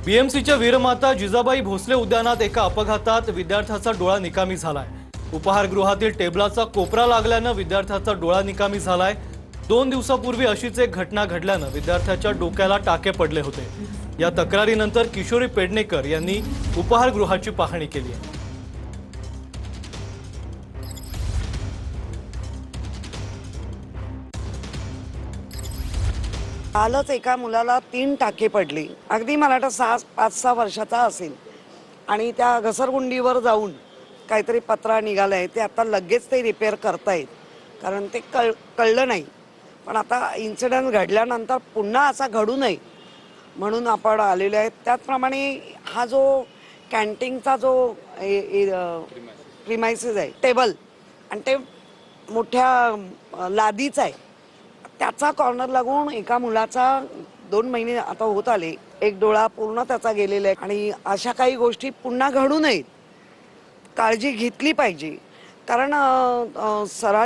बीएमसीच्या वीरमाता जिजाबाई भोसले उद्यानात एका अपघातात विद्यार्थ्याचा डोळा निकामी झालाय। उपहारगृहातील टेबलाचा कोपरा लागल्याने विद्यार्थ्याचा डोळा निकामी झालाय। 2 दिवसापूर्वी अशीच एक घटना घडल्याने विद्यार्थ्याच्या डोक्याला टाके पडले होते। या तक्रारीनंतर किशोरी पेडणेकर यांनी उपहारगृहाची पाहणी केली आहे। कालच एका मुलाला 3 टाके पडली। अगदी मला वाटतं 5-6 वर्षाचा असेल आणि त्या घसरगुंडीवर जाऊन काहीतरी पत्रा निघालाय, ते आता लगेच ते रिपेअर करतायत कारण ते कळलं नाही। पण आता इन्सिडेंट घडल्यानंतर पुन्हा असा घडू नये म्हणून आपण आलेले आहेत। त्याचप्रमाणे हा जो कॅन्टीनचा जो प्रिमाइसेस आहे, टेबल आणि ते मोठ्या लादीचा आहे, त्याचा कॉर्नर लागून एका मुलाचा 2 महिने आता होत आले, एक डोळा पूर्ण त्याचा गेलेला आहे। आणि अशा काही गोष्टी पुन्हा घडू नयेत, काळजी घेतली पाहिजे कारण सरा